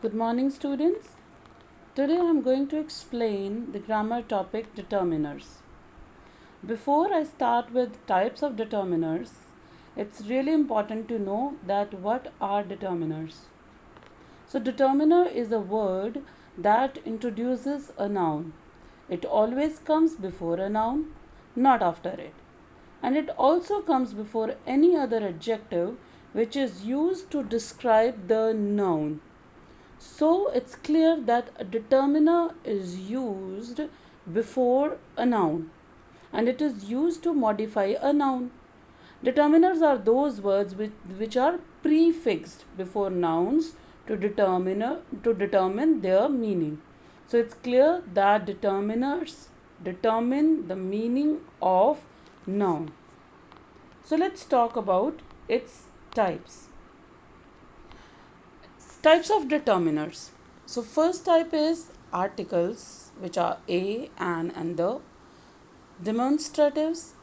Good morning, students. Today I am going to explain the grammar topic determiners. Before I start with types of determiners, it's really important to know that what are determiners. So, determiner is a word that introduces a noun. It always comes before a noun, not after it. And it also comes before any other adjective which is used to describe the noun. So it's clear that a determiner is used before a noun and it is used to modify a noun. Determiners are those words which are prefixed before nouns to determine their meaning. So it's clear that determiners determine the meaning of noun. So let's talk about its types. Types of determiners. So first type is articles, which are a, an, and the. Demonstratives,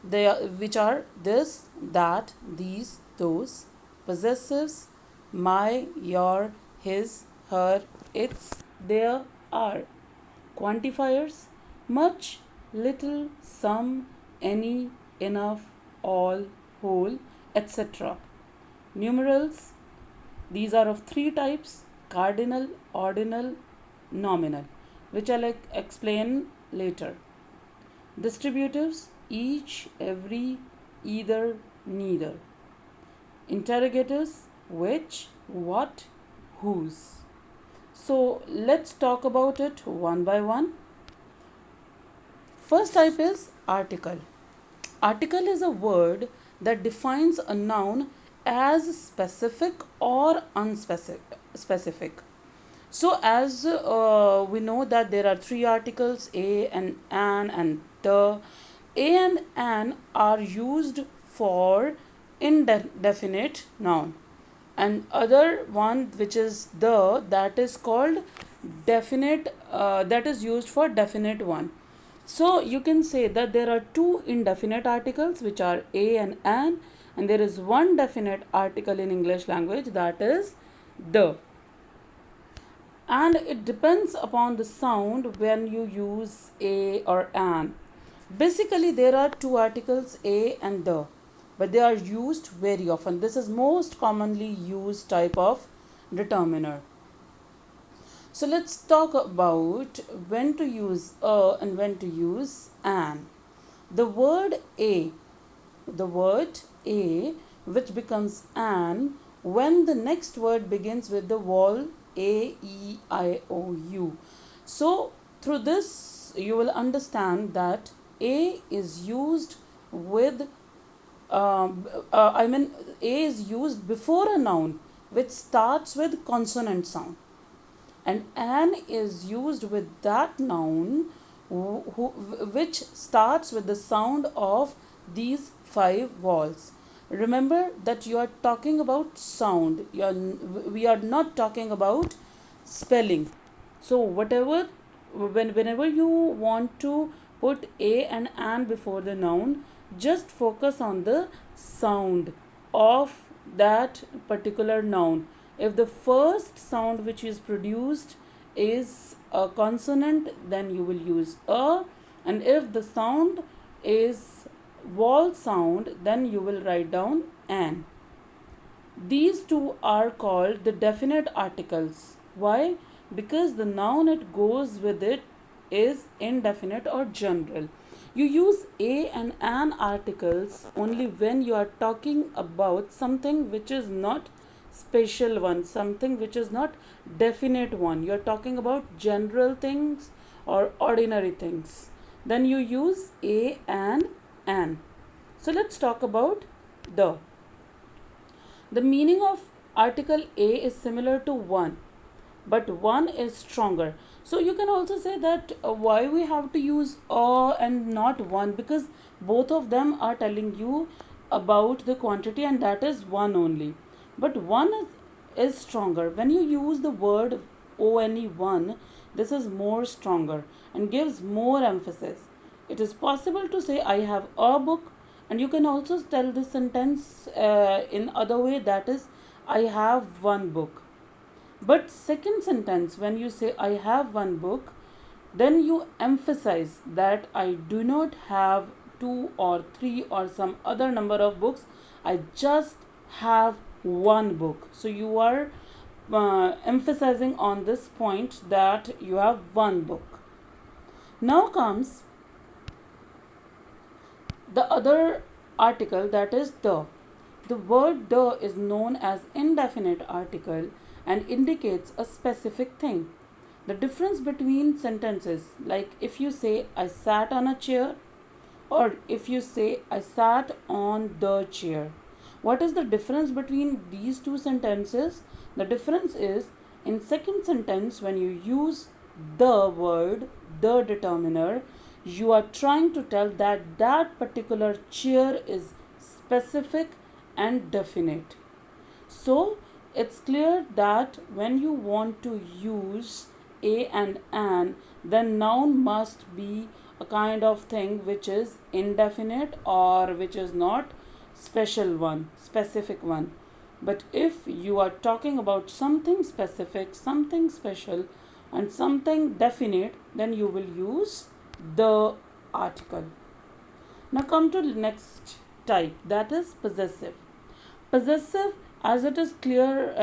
which are this, that, these, those. Possessives, my, your, his, her, its, their, are. Quantifiers, much, little, some, any, enough, all, whole, etc. Numerals, these are of three types: cardinal, ordinal, nominal, which I'll explain later. Distributives, each, every, either, neither. Interrogatives, which, what, whose. So let's talk about it one by one. First type is article. Article is a word that defines a noun as specific or unspecific. So as we know that there are three articles, a and an and the. A and an are used for indefinite noun, and other one which is the, that is called definite, that is used for definite one. So you can say that there are two indefinite articles which are a and an, and there is one definite article in English language, that is the. And it depends upon the sound when you use a or an. Basically, there are two articles, a and the, but they are used very often. This is most commonly used type of determiner. So let's talk about when to use a and when to use an. The word a, which becomes an when the next word begins with the vowel a, e, I, o, u. So through this you will understand that a is used with a is used before a noun which starts with consonant sound, and an is used with that noun which starts with the sound of these five vowels. Remember that you are talking about sound. We are not talking about spelling. So whenever you want to put a and an before the noun, just focus on the sound of that particular noun. If the first sound which is produced is a consonant, then you will use a, and if the sound is vowel sound, then you will write down an. These two are called the definite articles. Why? Because the noun it goes with it is indefinite or general. You use a and an articles only when you are talking about something which is not special one, something which is not definite one. You are talking about general things or ordinary things. Then you use a and an. So let's talk about the. The meaning of article a is similar to one, but one is stronger. So you can also say that why we have to use a and not one, because both of them are telling you about the quantity and that is one only. But one is stronger. When you use the word one, this is more stronger and gives more emphasis. It is possible to say I have a book, and you can also tell this sentence in other way, that is I have one book. But second sentence, when you say I have one book, then you emphasize that I do not have two or three or some other number of books. I just have one book. So you are emphasizing on this point that you have one book. Now comes the other article, that is the. The word the is known as indefinite article and indicates a specific thing. The difference between sentences, like if you say I sat on a chair or if you say I sat on the chair. What is the difference between these two sentences? The difference is in second sentence when you use the word, the determiner, you are trying to tell that that particular chair is specific and definite. So it's clear that when you want to use a and an, then noun must be a kind of thing which is indefinite or which is not specific one. But if you are talking about something specific, something special, and something definite, then you will use the article. Now come to the next type, that is possessive. Possessive, as it is clear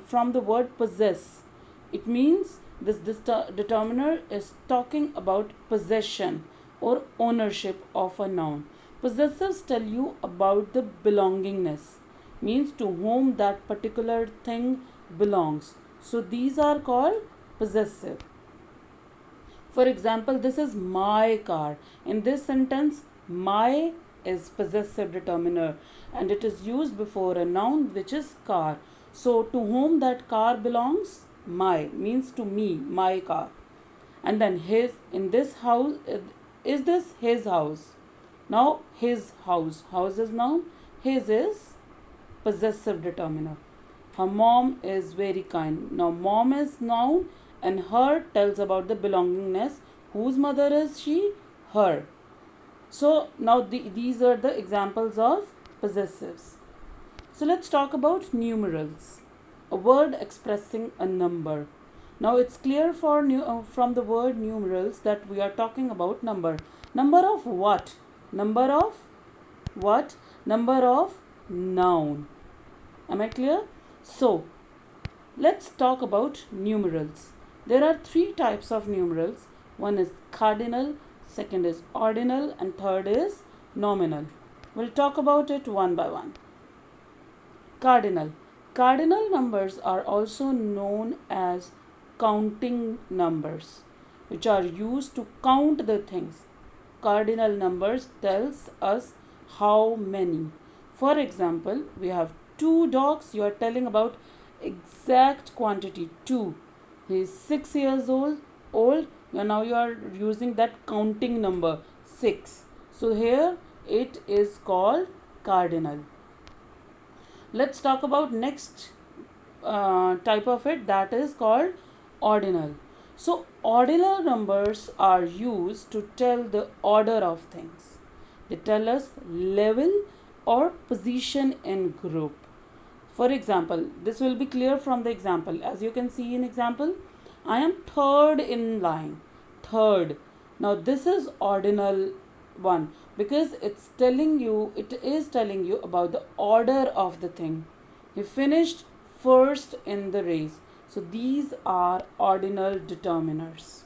from the word possess, it means this determiner is talking about possession or ownership of a noun. Possessives tell you about the belongingness, means to whom that particular thing belongs. So these are called possessive. For example, this is my car. In this sentence, my is possessive determiner and it is used before a noun which is car. So to whom that car belongs? My means to me, my car. And then his, in this house, is this his house? Now his house. House is noun. His is possessive determiner. Her mom is very kind. Now mom is noun and her tells about the belongingness. Whose mother is she? Her. So now these are the examples of possessives. So let's talk about numerals, a word expressing a number. Now it's clear from the word numerals that we are talking about number. Number of what? Number of what? Number of noun. Am I clear? So let's talk about numerals. There are three types of numerals. One is cardinal, second is ordinal, and third is nominal. We'll talk about it one by one. Cardinal. Cardinal numbers are also known as counting numbers, which are used to count the things. Cardinal numbers tells us how many. For example, we have 2 dogs. You are telling about exact quantity 2. He is 6 years old. Now you are using that counting number 6. So here it is called cardinal. Let's talk about next type of it, that is called ordinal. So ordinal numbers are used to tell the order of things. They tell us level or position in group. For example, this will be clear from the example. As you can see in example, I am third in line. Third. Now this is ordinal one because it is telling you about the order of the thing. He finished first in the race. So these are ordinal determiners.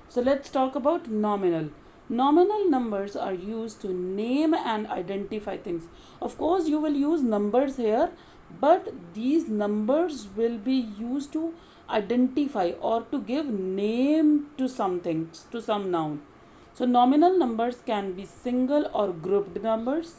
So let's talk about nominal. Nominal numbers are used to name and identify things. Of course, you will use numbers here, but these numbers will be used to identify or to give name to something, to some noun. So nominal numbers can be single or grouped numbers.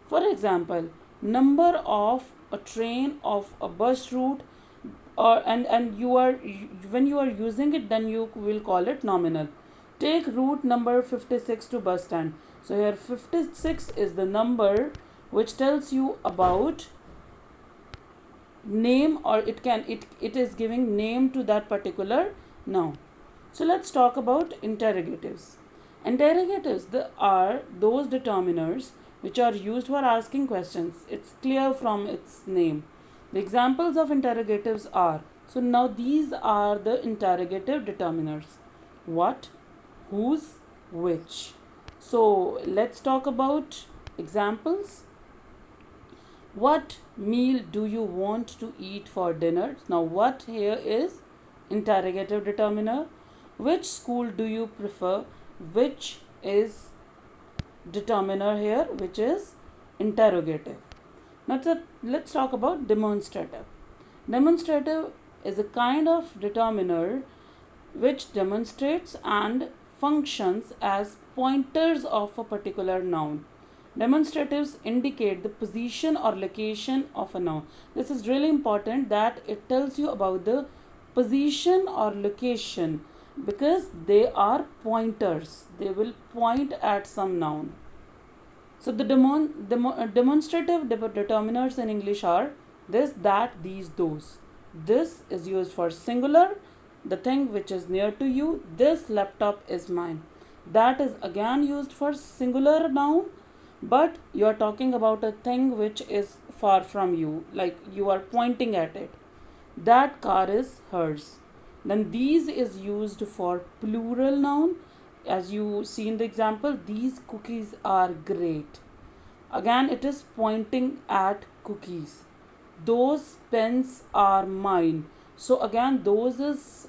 For example, number of a train, of a bus route, and when you are using it, then you will call it nominal. Take route number 56 to bus stand. So here 56 is the number which tells you about name, or it is giving name to that particular noun. So let's talk about interrogatives. Interrogatives are those determiners which are used for asking questions. It's clear from its name. The examples of interrogatives are So now these are the interrogative determiners. What, whose, which. So let's talk about examples. What meal do you want to eat for dinner? Now what here is interrogative determiner. Which school do you prefer? Which is determiner here, which is interrogative. Now let's talk about demonstrative. Demonstrative is a kind of determiner which demonstrates and functions as pointers of a particular noun. Demonstratives indicate the position or location of a noun. This is really important that it tells you about the position or location because they are pointers. They will point at some noun. So the demonstrative determiners in English are this, that, these, those. This is used for singular, the thing which is near to you. This laptop is mine. That is again used for singular noun, but you are talking about a thing which is far from you, like you are pointing at it. That car is hers. Then these is used for plural noun. As you see in the example, these cookies are great. Again, it is pointing at cookies. Those pens are mine. So again, those is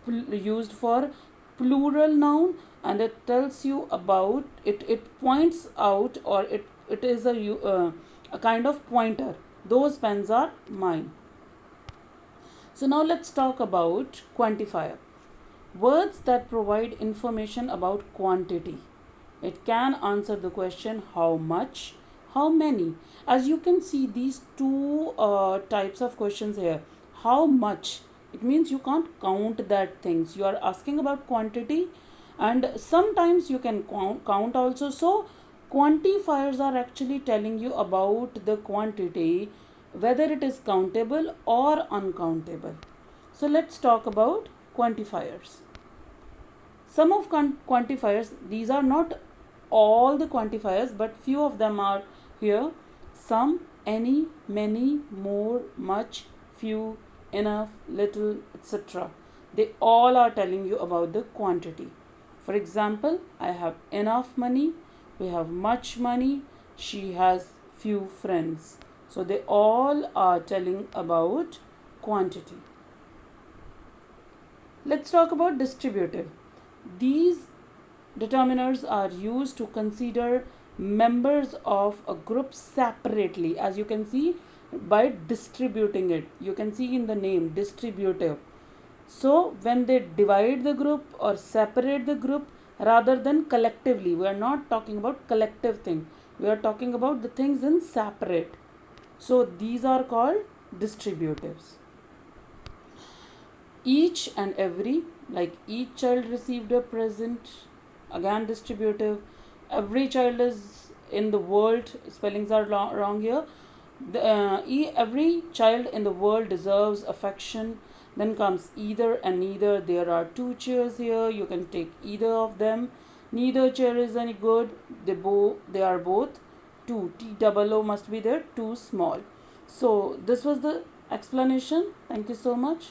used for plural noun, and it tells you about it. It points out, or it is a kind of pointer. Those pens are mine. So now let's talk about quantifier. Words that provide information about quantity. It can answer the question how much, how many. As you can see, these two types of questions here. How much? It means you can't count that things. You are asking about quantity, and sometimes you can count also. So quantifiers are actually telling you about the quantity, whether it is countable or uncountable. So let's talk about quantifiers. Some of quantifiers, these are not all the quantifiers, but few of them are here. Some, any, many, more, much, few, enough, little, etc. They all are telling you about the quantity. For example, I have enough money, we have much money, she has few friends. So they all are telling about quantity. Let's talk about distributive. These determiners are used to consider members of a group separately, as you can see by distributing it. You can see in the name distributive. So when they divide the group or separate the group rather than collectively, we are not talking about collective thing. We are talking about the things in separate. So these are called distributives. Each and every, like each child received a present, again distributive. Every child is in the world, spellings are wrong here. Every child in the world deserves affection. Then comes either and neither. There are two chairs here, you can take either of them. Neither chair is any good. They are both too. T-double-O must be there, too small. So this was the explanation. Thank you so much.